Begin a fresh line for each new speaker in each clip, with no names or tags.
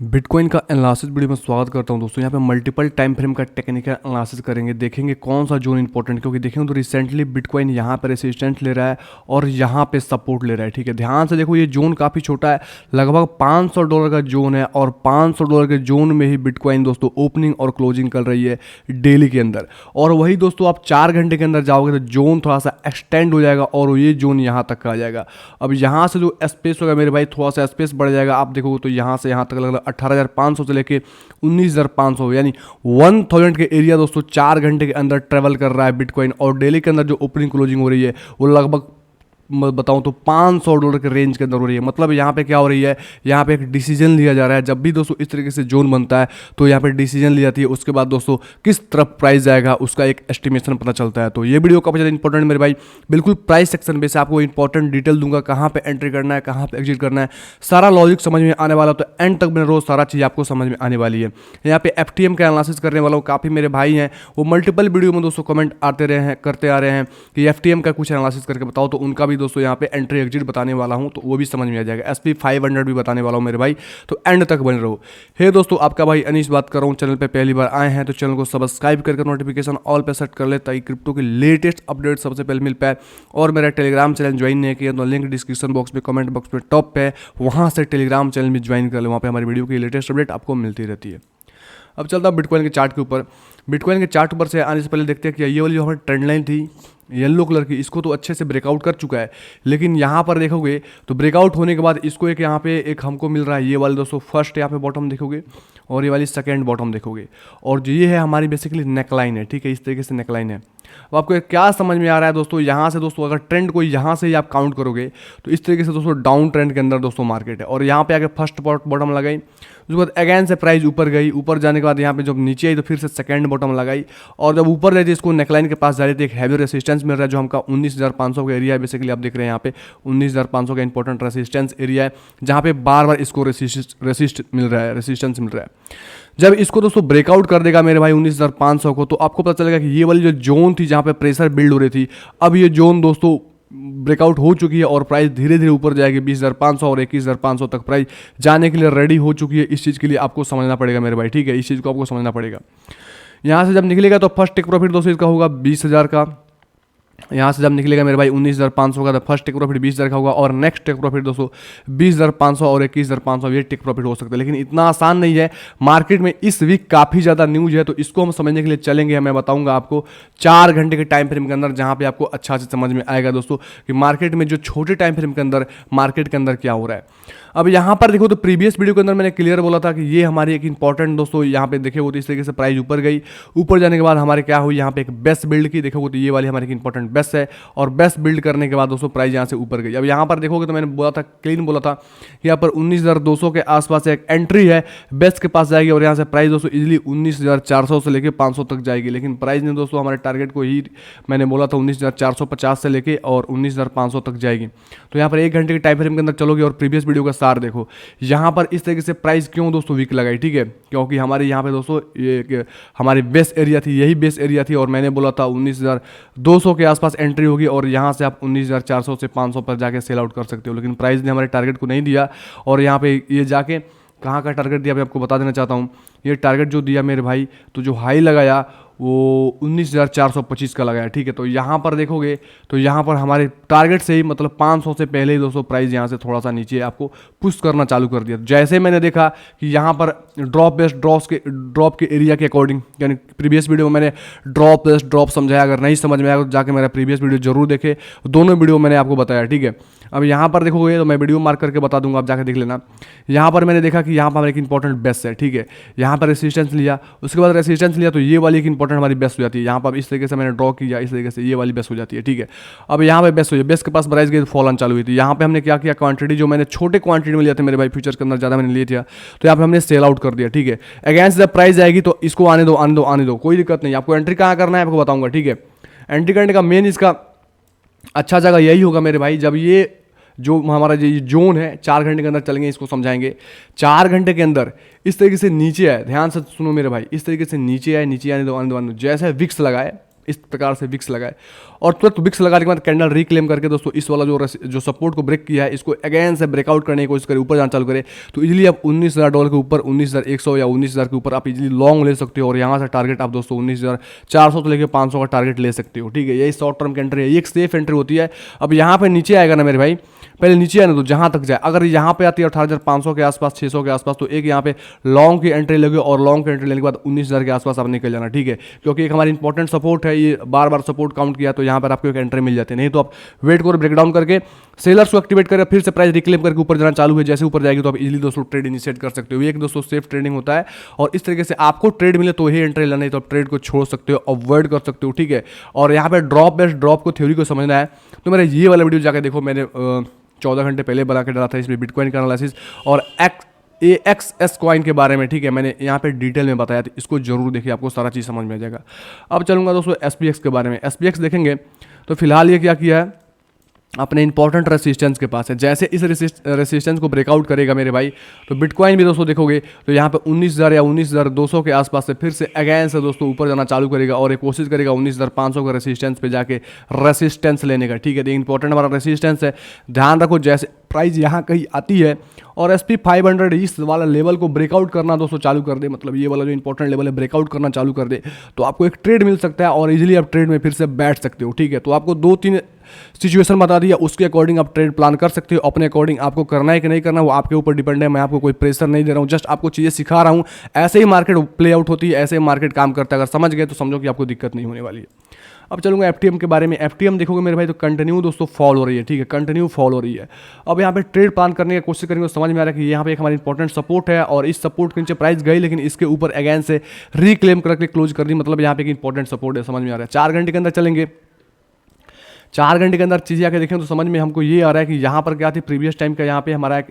Bitcoin का analysis video में स्वागत करता हूं दोस्तों। यहाँ पे मल्टीपल टाइम फ्रेम का टेक्निकल एनालिसिस करेंगे, देखेंगे कौन सा जोन इंपॉर्टेंट, क्योंकि देखेंगे तो रिसेंटली बिटकॉइन यहाँ पे रेसिस्टेंस ले रहा है और यहाँ पे सपोर्ट ले रहा है। ठीक है, ध्यान से देखो, ये जोन काफ़ी छोटा है, लगभग $500 का जोन है और $500 के जोन में ही बिटकॉइन दोस्तों ओपनिंग और क्लोजिंग कर रही है डेली के अंदर। और वही दोस्तों आप 4 घंटे के अंदर जाओगे तो जोन थोड़ा सा एक्सटेंड हो जाएगा और ये जोन यहाँ तक का आ जाएगा। अब यहाँ से जो स्पेस होगा मेरे भाई, थोड़ा सा स्पेस बढ़ जाएगा। आप देखोगे तो यहाँ से यहाँ तक लगभग 18,500 से लेके 19,500 यानी 1000 के एरिया दोस्तों 4 घंटे के अंदर ट्रेवल कर रहा है बिटकॉइन। और डेली के अंदर जो ओपनिंग क्लोजिंग हो रही है वो लगभग मैं बताऊं तो $500 के रेंज के अंदर हो रही है। मतलब यहाँ पे क्या हो रही है, यहाँ पे एक डिसीजन लिया जा रहा है। जब भी दोस्तों इस तरीके से जोन बनता है तो यहाँ पे डिसीजन ली जाती है, उसके बाद दोस्तों किस तरफ प्राइस जाएगा उसका एक एस्टिमेशन पता चलता है। तो ये वीडियो काफ़ी ज़्यादा इंपॉर्टेंट मेरे भाई, बिल्कुल प्राइस सेक्शन पे से आपको इंपॉर्टेंट डिटेल दूंगा, कहाँ पे एंट्री करना है, कहाँ पे एग्जिट करना है, सारा लॉजिक समझ में आने वाला। तो एंड तक मेरे रोज सारा चीज़ आपको समझ में आने वाली है। यहाँ पे FTM का एनालिसिस करने वाला हूँ, काफ़ी मेरे भाई हैं वो मल्टीपल वीडियो में दोस्तों कमेंट आते रहे हैं, करते आ रहे हैं कि FTM का कुछ एनालिसिस करके बताओ, तो उनका भी दोस्तों यहाँ पे एंट्री एग्जिट बताने वाला हूं, तो वो भी समझ में आ जाएगा। SP500 भी बताने वाला हूं मेरे भाई, तो एंड तक बने रहो। हे दोस्तों, आपका भाई अनीश बात कर रहा हूं। चैनल पे पहली बार आए हैं तो चैनल को सब्सक्राइब करके नोटिफिकेशन ऑल पे सेट कर ले, ताकि क्रिप्टो की लेटेस्ट अपडेट सबसे पहले मिल पाए। और मेरा टेलीग्राम चैनल ज्वाइन नहीं किया तो लिंक डिस्क्रिप्शन बॉक्स में, कमेंट बॉक्स में टॉप पे, वहां से टेलीग्राम चैनल में ज्वाइन कर ले। वहां पे हमारी वीडियो की लेटेस्ट अपडेट आपको मिलती रहती है। अब चलता हूं बिटकॉइन के चार्ट के ऊपर। बिटकॉइन के चार्ट ऊपर से आने से पहले देखते हैं कि ये वाली जो हमारी ट्रेंड लाइन थी येलो कलर की, इसको तो अच्छे से ब्रेकआउट कर चुका है। लेकिन यहाँ पर देखोगे तो ब्रेकआउट होने के बाद इसको एक यहाँ पे एक हमको मिल रहा है, ये वाली दोस्तों फर्स्ट यहाँ पे बॉटम देखोगे और ये वाली सेकेंड बॉटम देखोगे, और जो ये है हमारी बेसिकली नेकलाइन है। ठीक है, इस तरीके से नेकलाइन है। अब आपको क्या समझ में आ रहा है दोस्तों, यहाँ से दोस्तों अगर ट्रेंड को यहाँ से ही आप काउंट करोगे तो इस तरीके से दोस्तों डाउन ट्रेंड के अंदर दोस्तों मार्केट है। और यहाँ पे आके फर्स्ट बॉटम लगाई, उसके बाद अगैन से प्राइस ऊपर गई, ऊपर जाने के बाद यहाँ पे जब नीचे आई तो फिर से सेकंड बॉटम लगाई, और जब ऊपर जाती इसको नेकलाइन के पास जा रही थी, एक हैवी रेसिस्टेंस मिल रहा है जो हमका 19,500 का एरिया है। बेसिकली आप देख रहे हैं यहाँ पे 19,500 का इंपॉर्टेंट रेसिस्टेंस एरिया है, जहाँ पे बार बार इसको रेसिस्टेंस मिल रहा है। जब इसको दोस्तों ब्रेकआउट कर देगा मेरे भाई 19,500 को, तो आपको पता चलेगा कि ये वाली जो जोन थी जहाँ पे प्रेशर बिल्ड हो रही थी, अब ये जोन दोस्तों ब्रेकआउट हो चुकी है और प्राइस धीरे धीरे ऊपर जाएगी। 20,500 और 21,500 तक प्राइस जाने के लिए रेडी हो चुकी है। इस चीज़ के लिए आपको समझना पड़ेगा मेरे भाई, ठीक है, इस चीज़ को आपको समझना पड़ेगा। यहाँ से जब निकलेगा तो फर्स्ट टेक प्रॉफिट दोस्तों इसका होगा 20,000 का। यहाँ से जब निकलेगा मेरे भाई 19,500 का, तो फर्स्ट टेक प्रॉफिट 20,000 का होगा, और नेक्स्ट टेक प्रॉफिट दोस्तों 20,500 और 21,500 ये टेक प्रॉफिट हो सकता है। लेकिन इतना आसान नहीं है, मार्केट में इस वीक काफ़ी ज़्यादा न्यूज़ है, तो इसको हम समझने के लिए चलेंगे। मैं बताऊंगा आपको 4 घंटे के टाइम फ्रेम के अंदर, जहाँ पे आपको अच्छा से समझ में आएगा दोस्तों कि मार्केट में जो छोटे टाइम फ्रेम के अंदर मार्केट के अंदर क्या हो रहा है। अब यहाँ पर देखो तो प्रीवियस वीडियो के अंदर मैंने क्लियर बोला था कि ये हमारी एक इंपॉर्टेंट दोस्तों, यहाँ पे देखो तो इस तरीके से प्राइस ऊपर गई, ऊपर जाने के बाद हमारे क्या हुई, यहाँ पे एक बेस बिल्ड की, देखोगे तो ये वाली हमारी एक इंपॉर्टेंट बेस है, और बेस बिल्ड करने के बाद दोस्तों प्राइस यहाँ से ऊपर गई। अब यहाँ पर देखोगे तो मैंने बोला था, क्लीन बोला था कि यहाँ पर 19,200 के आसपास एक एंट्री है, बेस के पास जाएगी, और यहाँ से प्राइस दोस्तों इजिली 19,400 से लेकर 500 तक जाएगी। लेकिन प्राइस ने दोस्तों हमारे टारगेट को ही मैंने बोला था 19,450 से लेके और 19,500 तक जाएगी। तो यहाँ पर 1 घंटे के टाइम फ्रेम के अंदर चलोगे और प्रीवियस वीडियो का सार देखो, यहाँ पर इस तरीके से प्राइस क्यों दोस्तों वीक लगाई, ठीक है, क्योंकि हमारे यहाँ पे दोस्तों ये हमारी बेस एरिया थी, यही बेस एरिया थी, और मैंने बोला था 19,200 के आसपास एंट्री होगी, और यहाँ से आप 19,400 से 500 पर जाके सेल आउट कर सकते हो। लेकिन प्राइस ने हमारे टारगेट को नहीं दिया, और यहाँ पे ये जाके कहाँ का टारगेट दिया मैं आपको बता देना चाहता हूँ। ये टारगेट जो दिया मेरे भाई, तो जो हाई लगाया वो 19,425 का लगाया, ठीक है। तो यहाँ पर देखोगे तो यहाँ पर हमारे टारगेट से ही मतलब 500 से पहले ही दोस्तों प्राइस यहाँ से थोड़ा सा नीचे आपको पुश करना चालू कर दिया। जैसे मैंने देखा कि यहाँ पर ड्रॉप के एरिया के अकॉर्डिंग, यानी प्रीवियस वीडियो में मैंने ड्रॉप समझाया, अगर नहीं समझ में आया तो जाके मेरा प्रीवियस वीडियो जरूर देखे, दोनों वीडियो मैंने आपको बताया, ठीक है। अब यहाँ पर देखोगे तो मैं वीडियो मार्क करके बता दूंगा, आप जाके देख लेना। यहाँ पर मैंने देखा कि यहाँ पर हमारे एक इंपॉर्टेंट बेस है, ठीक है, यहाँ पर रेसिस्टेंस लिया, उसके बाद रेसिस्टेंस लिया तो ये वाली एक इंपॉर्टेंट हमारी बेस हो जाती है। यहाँ पर इस तरीके से मैंने ड्रॉ किया, इस तरीके से ये वाली बेस हो जाती है, ठीक है। अब यहाँ पे बेस हो जाए, बेस के पास प्राइस गई तो फॉलन चालू हुई थी। यहाँ पे हमने क्या किया, क्वांटिटी जो मैंने छोटे क्वांटिटी में लिया था मेरे भाई फ्यूचर्स के अंदर, ज़्यादा मैंने लिए थे, तो यहाँ पे हमने सेल आउट कर दिया, ठीक है। अगेंस्ट जब प्राइस आएगी तो इसको आने दो, कोई दिक्कत नहीं। आपको एंट्री कहाँ करना है आपको बताऊंगा, ठीक है। एंट्री करने का मेन इसका अच्छा जगह यही होगा मेरे भाई, जब ये जो हमारा ये जोन है 4 घंटे के अंदर चलेंगे, इसको समझाएंगे। 4 घंटे के अंदर इस तरीके से नीचे आए, ध्यान से सुनो मेरे भाई, इस तरीके से नीचे आए, नीचे आने दो, जैसे विक्स लगाए इस प्रकार से विक्स लगाए और तुरंत विक्स लगाने के बाद कैंडल रिक्लेम करके दोस्तों इस वाला जो सपोर्ट को ब्रेक किया है इसको अगेन से ब्रेकआउट करने की कोशिश करें, ऊपर जाना चालू करे, तो इजीली आप $19,000 के ऊपर 19,100 या 19,000 के ऊपर आप इजीली लॉन्ग ले सकते हो और यहाँ से टारगेट आप दोस्तों 19,400 से लेकर 500 का टारगेट ले सकते हो। ठीक है, यही शॉर्ट टर्म की एंट्री है, ये एक सेफ एंट्री होती है। अब यहाँ पे नीचे आएगा ना मेरे भाई, पहले नीचे आने दो जहाँ तक जाए, अगर यहाँ पे आती है 18,500 के आसपास 600 के आसपास, तो एक यहाँ पे लॉन्ग की एंट्री लगे और लॉन्ग की एंट्री लेने के बाद 19,000 के आसपास आप निकल जाना। ठीक है, क्योंकि एक हमारी इंपॉर्टेंट सपोर्ट है, ये बार बार सपोर्ट काउंट किया तो यहाँ पर आपको एक एंट्री मिल जाती है। नहीं तो आप वेट करो, ब्रेकडाउन करके सेलर्स को एक्टिवेट करके फिर से प्राइस रिक्लेम करके ऊपर जाना चालू है, जैसे ऊपर जाएगी तो आप इजीली दोस्तों ट्रेड इनिशिएट कर सकते हो। ये एक दोस्तों सेफ ट्रेडिंग होता है और इस तरीके से आपको ट्रेड मिले तो ही एंट्री लेना, नहीं तो आप ट्रेड को छोड़ सकते हो, अवॉइड कर सकते हो। ठीक है, और यहाँ पे ड्रॉप बेस्ट ड्रॉप को थ्योरी को समझना है तो मेरा ये वाला वीडियो जाकर देखो, मैंने 14 घंटे पहले बना के डाला था इसमें बिटकॉइन का एनालिसिस और AXS कॉइन के बारे में। ठीक है, मैंने यहाँ पे डिटेल में बताया था, इसको जरूर देखिए, आपको सारा चीज़ समझ में आ जाएगा। अब चलूँगा दोस्तों SPX के बारे में। SPX देखेंगे तो फिलहाल ये क्या किया है, अपने इंपॉर्टेंट रेसिस्टेंस के पास है, जैसे इस रेसिस्टेंस को ब्रेकआउट करेगा मेरे भाई तो बिटकॉइन भी दोस्तों देखोगे तो यहाँ पे 19,000 या 19,200 के आसपास से फिर से अगेन से दोस्तों ऊपर जाना चालू करेगा और एक कोशिश करेगा 19,500 का रेसिस्टेंस पे जाके रेसिस्टेंस लेने का। ठीक है, तो इंपॉर्टेंट हमारा रेसिस्टेंस है, ध्यान रखो। जैसे प्राइस यहाँ कहीं आती है और SP 500 इस वाला लेवल को ब्रेकआउट करना दोस्तों चालू कर दे, मतलब ये वाला जो इंपॉर्टेंट लेवल है ब्रेकआउट करना चालू कर दे, तो आपको एक ट्रेड मिल सकता है और इजीली आप ट्रेड में फिर से बैठ सकते हो। ठीक है, तो आपको 2-3 सिचुएशन बता दिया, उसके अकॉर्डिंग आप ट्रेड प्लान कर सकते हो, अपने अकॉर्डिंग आपको करना है कि नहीं करना वो आपके ऊपर डिपेंड है। मैं आपको कोई प्रेशर नहीं दे रहा हूँ, जस्ट आपको चीज़ें सिखा रहा हूँ। ऐसे ही मार्केट प्ले आउट होती है, ऐसे ही मार्केट काम करता है, अगर समझ गए तो समझो कि आपको दिक्कत नहीं होने वाली है। अब चलूँगा FTM के बारे में। FTM देखोगे मेरे भाई तो कंटिन्यू दोस्तों फॉल हो रही है। ठीक है, कंटिन्यू फॉल हो रही है। अब यहाँ पे ट्रेड प्लान करने की कोशिश करेंगे तो समझ में आ रहा है कि यहाँ पे एक हमारी इंपॉर्टेंट सपोर्ट है और इस सपोर्ट के नीचे प्राइस गई, लेकिन इसके ऊपर अगेन से रिक्लेम करके क्लोज कर दी, मतलब यहाँ पे एक इंपॉर्टेंट सपोर्ट है, समझ में आ रहा है। 4 घंटे के अंदर चलेंगे, 4 घंटे के अंदर चीज़ें आके देखें तो समझ में हमको ये आ रहा है कि यहाँ पर क्या थी, प्रीवियस टाइम का यहाँ पे हमारा एक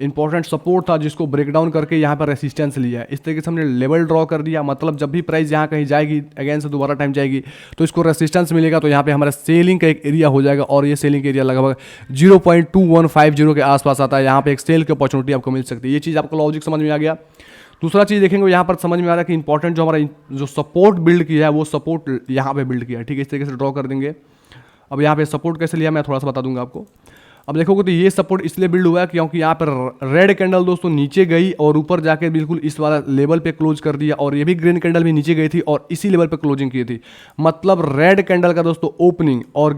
इंपॉर्टेंट सपोर्ट था जिसको ब्रेकडाउन करके यहाँ पर रेसिस्टेंस लिया है। इस तरीके से हमने लेवल ड्रॉ कर दिया, मतलब जब भी प्राइस यहाँ कहीं जाएगी अगेन से दोबारा टाइम जाएगी तो इसको रेसिस्टेंस मिलेगा, तो यहाँ पे हमारा सेलिंग का एक एरिया हो जाएगा और ये सेलिंग एरिया लगभग 0.2150 के आसपास आता है। यहाँ पे एक सेल की अपॉर्चुनिटी आपको मिल सकती है। ये चीज़ आपको लॉजिक समझ में आ गया। दूसरा चीज़ देखेंगे यहाँ पर समझ में आ रहा है कि इंपॉर्टेंट जो हमारा जो सपोर्ट बिल्ड किया है वो सपोर्ट यहाँ पे बिल्ड किया है। ठीक है, इस तरीके से ड्रॉ कर देंगे। अब यहाँ पे सपोर्ट कैसे लिया मैं थोड़ा सा बता दूंगा आपको। अब देखोगे तो ये सपोर्ट इसलिए बिल्ड हुआ है क्योंकि यहाँ पर रेड कैंडल दोस्तों नीचे गई और ऊपर जाके बिल्कुल इस वाला लेवल पे क्लोज कर दिया, और ये भी ग्रीन कैंडल भी नीचे गई थी और इसी लेवल पे क्लोजिंग की थी। मतलब रेड कैंडल का दोस्तों ओपनिंग और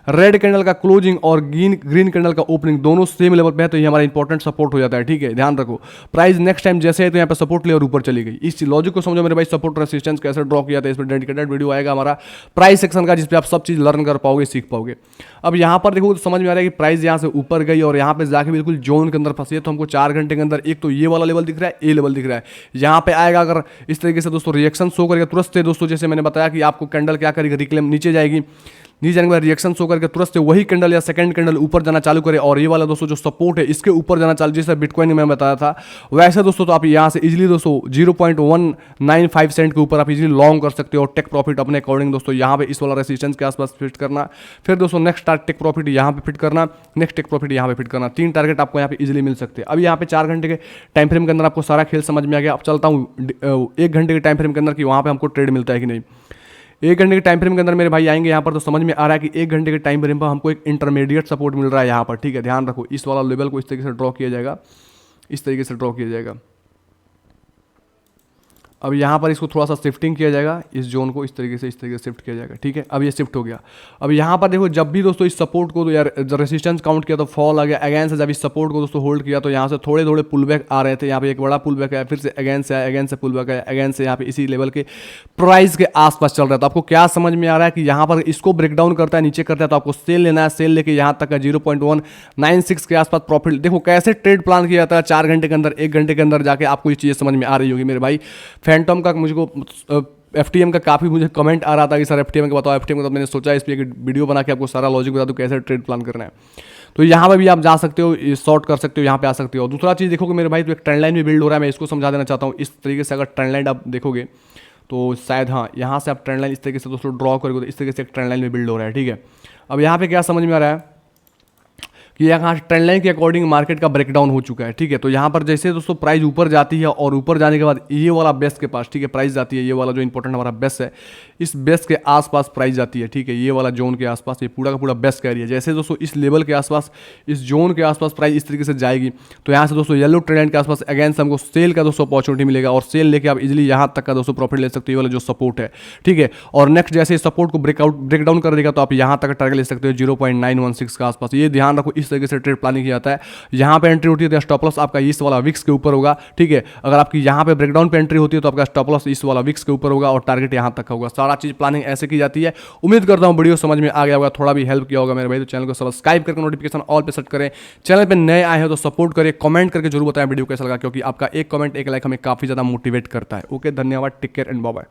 रेड कैंडल का क्लोजिंग और ग्रीन कैंडल का ओपनिंग दोनों सेम लेवल पे है, तो ये हमारा इंपॉर्टेंट सपोर्ट हो जाता है। ठीक है, ध्यान रखो। प्राइस नेक्स्ट टाइम जैसे है तो यहाँ पे सपोर्ट ले और ऊपर चली गई। इस लॉजिक को समझो मेरे भाई, सपोर्ट रेसिस्टेंस कैसे ड्रॉ किया था, इस पर डेडिकेटेड वीडियो आएगा हमारा प्राइस सेक्शन का, जिसपे आप सब चीज़ लर्न कर पाओगे, सीख पाओगे। अब यहाँ पर देखो तो समझ में आ रहा है कि प्राइस यहाँ से ऊपर गई और यहाँ पे जाके बिल्कुल जोन के अंदर फंसी है, तो हमको 4 घंटे के अंदर एक तो ये वाला लेवल दिख रहा है, ये लेवल दिख रहा है, यहाँ पे आएगा। अगर इस तरीके से दोस्तों रिएक्शन शो करेगा तुरंत से दोस्तों, जैसे मैंने बताया कि आपको कैंडल क्या करेगी, रिक्लेम नीचे जाएगी, नीचे जाने के बाद रिएक्शन शो करके तुरंत से वही कैंडल या सेकंड कैंडल ऊपर जाना चालू करे और ये वाला दोस्तों जो सपोर्ट है इसके ऊपर जाना चालू, जैसे बिटकॉइन में बताया था वैसे दोस्तों, तो आप यहाँ से इजीली दोस्तों 0.195 सेंट के ऊपर आप इजीली लॉन्ग कर सकते हो और टेक प्रॉफिट अपने अकॉर्डिंग दोस्तों यहाँ पे इस वाला रेसिस्टेंस के आसपास फिट करना, फिर दोस्तों नेक्स्ट टेक प्रॉफिट यहाँ पे फिट करना, नेक्स्ट टेक प्रॉफिट यहाँ पे फिट करना। 3 टारगेट आपको यहाँ पे इजीली मिल सकते हैं। अब यहाँ पे 4 घंटे के टाइम फ्रेम के अंदर आपको सारा खेल समझ में आ गया। अब चलता हूँ 1 घंटे के टाइम फ्रेम के अंदर कि वहाँ पे हमको ट्रेड मिलता है कि नहीं। 1 घंटे के टाइम फ्रेम के अंदर मेरे भाई आएंगे यहाँ पर, तो समझ में आ रहा है कि 1 घंटे के टाइम फ्रेम पर हमको एक इंटरमीडिएट सपोर्ट मिल रहा है यहाँ पर। ठीक है, ध्यान रखो, इस वाला लेवल को इस तरीके से ड्रॉ किया जाएगा, इस तरीके से ड्रॉ किया जाएगा। अब यहाँ पर इसको थोड़ा सा शिफ्टिंग किया जाएगा, इस जोन को इस तरीके से शिफ्ट किया जाएगा। ठीक है, अब ये शिफ्ट हो गया। अब यहाँ पर देखो जब भी दोस्तों इस सपोर्ट को तो यार रेसिस्टेंस काउंट किया तो फॉल आ गया, अगेन से जब इस सपोर्ट को दोस्तों होल्ड किया तो यहाँ से थोड़े थोड़े पुल बैक आ रहे थे। यहाँ पे एक बड़ा पुल बैक आया, फिर से अगेन से आया, अगेन से पुल बैक आया, अगेन से यहाँ पे इसी लेवल के प्राइस के आसपास चल रहा था। आपको क्या समझ में आ रहा है कि यहाँ पर इसको ब्रेकडाउन करता है, नीचे करता है, तो आपको सेल लेना है, सेल लेके यहाँ तक का 0.196 के आसपास प्रॉफिट। देखो कैसे ट्रेड प्लान किया जाता है 4 घंटे के अंदर, 1 घंटे के अंदर जाके आपको ये चीज़ समझ में आ रही होगी मेरे भाई। फैंटम का मुझको FTM का काफ़ी मुझे कमेंट आ रहा था कि सर FTM का बताओ, FTM का, तो मैंने सोचा इस पर एक वीडियो बना के आपको सारा लॉजिक बता दूं कैसे ट्रेड प्लान करना है। तो यहाँ पर भी आप जा सकते हो, शॉर्ट कर सकते हो, यहाँ पे आ सकते हो। दूसरा चीज़ देखोगे मेरे भाई तो एक ट्रेंड लाइन भी बिल्ड हो रहा है, मैं इसको समझा देना चाहता हूँ। इस तरीके से अगर ट्रेंड लाइन आप देखोगे तो शायद हाँ यहाँ से आप ट्रेंड लाइन इस तरीके से दोस्तों ड्रॉ करोगे तो इस तरीके से एक ट्रेंड लाइन भी बिल्ड हो रहा है। ठीक है, अब यहाँ पर क्या समझ में आ रहा है कि यहाँ ट्रेंड लाइन के अकॉर्डिंग मार्केट का ब्रेकडाउन हो चुका है, ठीक है। तो यहाँ पर जैसे दोस्तों प्राइस ऊपर जाती है और ऊपर जाने के बाद ये वाला बेस के पास, ठीक है, प्राइस जाती है, ये वाला जो इंपॉर्टेंट हमारा बेस है, इस बेस के आसपास प्राइस जाती है, ठीक है, ये वाला जोन के आसपास, ये पूरा का पूरा बेस का एरिया। जैसे दोस्तों इस लेवल के आसपास, इस जोन के आसपास प्राइस इस तरीके से जाएगी, तो यहाँ से दोस्तों येलो ट्रेंड लाइन के आसपास अगेन से हमको सेल का दोस्तों अपॉर्चुनिटी मिलेगा और सेल लेके आप इजीली यहाँ तक का दोस्तों प्रॉफिट ले सकते हो, ये वाला जो सपोर्ट है, ठीक है। और नेक्स्ट जैसे सपोर्ट को ब्रेकडाउन कर देगा तो आप यहाँ तक टारगेट ले सकते हो 0.916 के आसपास। ये ध्यान रखो, इस तरीके से ट्रेड प्लानिंग किया जाता है। यहाँ पे एंट्री होती है तो स्टॉप लॉस आपका इस वाला विक्स के ऊपर होगा, ठीक है। अगर आपकी यहाँ पे ब्रेकडाउन पे एंट्री होती है तो आपका स्टॉप लॉस इस वाला विक्स के ऊपर होगा और टारगेट यहाँ तक का होगा। सारा चीज प्लानिंग ऐसे की जाती है। उम्मीद करता हूँ वीडियो समझ में आ गया होगा, थोड़ा भी हेल्प किया होगा मेरे भाई। तो चैनल को सब्सक्राइब करके नोटिफिकेशन ऑल पे सेट करें। चैनल पे नए आए हो तो सपोर्ट करें, कमेंट करके जरूर बताएं वीडियो कैसा लगा, क्योंकि आपका एक कमेंट एक लाइक हमें काफी ज्यादा मोटिवेट करता है। ओके, धन्यवाद, take care and bye bye.